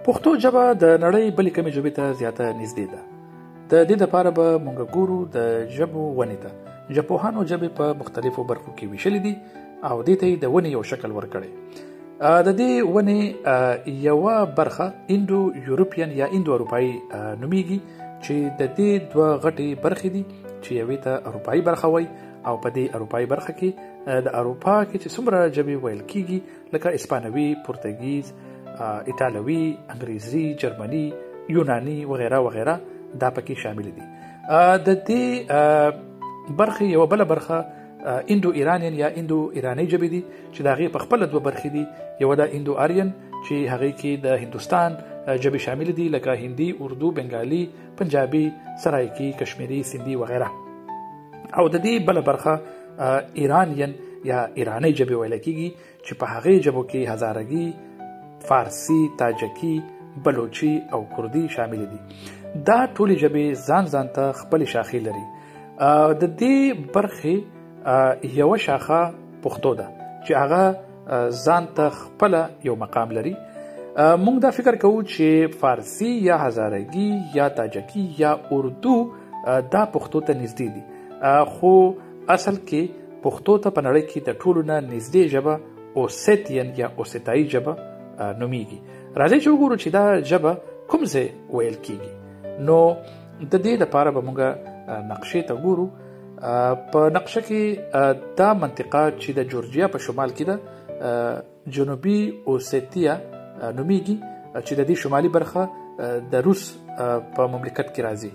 پښتو ژبه د نړۍ بلې کمې ژبې ته زیاته نږدې ده. د دې دپاره به مونږ ګورو د ژبو ونې ته. ژبپوهانو ژبې په مختلفو برخو کې ویشلې دي او دې ته یې د ونې یو شکل ورکړی. د دې ونې یوه برخه انډو یورپین یا انډو اروپایي نومیږي چې د دې دوه غټې برخې دي چې یوې ته اروپایي برخه وایي او په دې اروپایي برخه کې د اروپا کې چې څومره ژبې ویل کیږي لکه اسپانوي، پرتګیز، ایټالوي، انګریزي، جرمني، یوناني وغیره وغیره دا پکې شامل دي. د دې برخې یوه بله برخه انډو ایرانین یا انډو ایراني ژبې دي چې د هغې په خپله دوه برخې دي. یوه د انډو آرین چې هغې کې د هندوستان ژبې شامل دي لکه هندي، اردو، بنګالي، پنجابي، سرایکي، کشمیري، سندي وغیره. او د دې بله برخه ایرانین یا ایرانی ژبې ویل کېږي چې په هغې ژبو کې هزارګي، فارسی، تاجکي، بلوچي او کردي شامل دي. دا ټولې ژبې ځان ته خپلې شاخې لري. د دې برخې یوه شاخه پښتو ده چې هغه ځان ته خپله یو مقام لري. موږ دا فکر کوو چې فارسی یا هزارګي یا تاجکي یا اردو دا پښتو ته نږدې دي، خو اصل کې پښتو ته په نړۍ کې د ټولو نه نږدې ژبه اوسیتین یا اوسیتایي ژبه نومیږي. راځئ چې وګورو چې دا ژبه کوم ځای ویل کیږي. نو د دې لپاره به موږ نقشې ته ګورو. په نقشه کې دا منطقه چې د جورجیا په شمال کې ده جنوبي اوسیتیا نومیږي چې د دې شمالي برخه د روس په مملکت کې راځي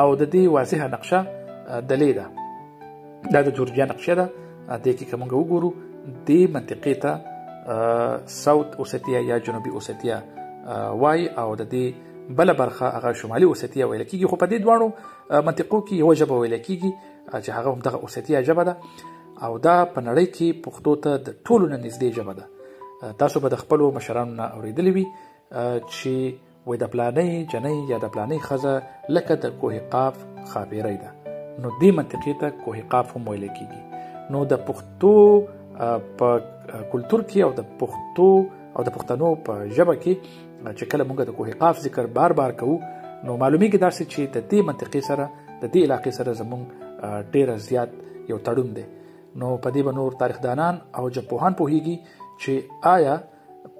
او د دې واضحه نقشه دلې ده. دا د جورجیا نقشه ده. دې کې که موږ وګورو دې منطقې ته ساوت اوسیتیا یا جنوبي اوسیتیا وای او د دې بله برخه هغه شمالي اوسیتیا ویل کېږي. خو په دې دواړو منطقو کې یوه ژبه ویل کېږي چې هغه هم دغه اوسیتیا ژبه ده او دا په نړۍ کې پښتو ته د ټولو نه نږدې ژبه ده. تاسو به د خپلو مشرانو نه اورېدلی وي چې وایي د پلانۍ جنۍ یا د پلانۍ ښځه لکه د کوه قاف ښاپیری ده. نو دې منطقې ته کوه قاف هم ویل کېږي. نو د پښتو په کلتور کې او د پښتو او د پښتنو په ژبه کې چې کله موږ د کوه قاف ذکر بار کوو نو معلومیږي داسې چې د دې منطقې سره د دې علاقې سره زموږ ډېره زیات یو تړون دی. نو په دې به نور تاریخدانان او ژبپوهان پوهیږي چې آیا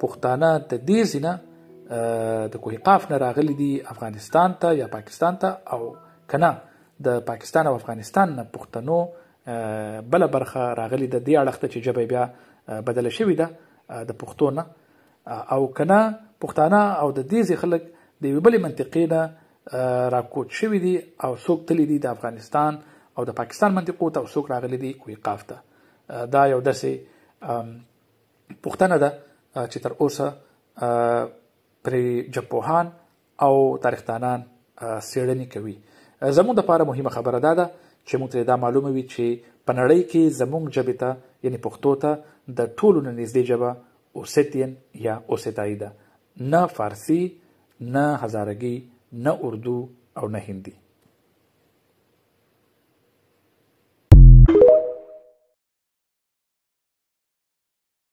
پښتانه د دې ځینه د کوه قاف نه راغلي دي افغانستان ته یا پاکستان ته او که نه د پاکستان او افغانستان نه پښتنو بله برخه راغلي د دې اړخ ته چې ژبه بیا بدله شوې ده د پښتو نه او که نه پښتانه او د دې ځای خلک د یوې بلې منطقې نه راکوټ شوي دي او څوک تللی دي د افغانستان او د پاکستان منطقو ته او څوک راغلي دي کوه قاف ته. دا یو داسې پوښتنه ده چې تر اوسه پرې ژبپوهان او تاریخدانان څېړنې کوي. زموږ دپاره مهمه خبره دا ده چې موږ ته دا معلومه وي چې په نړۍ کې زموږ ژبې ته یعنې پښتو ته د ټولو نه نږدې ژبه اوسیتین یا اوسیتایي ده، نه فارسي، نه هزارګي، نه اردو او نه هندي.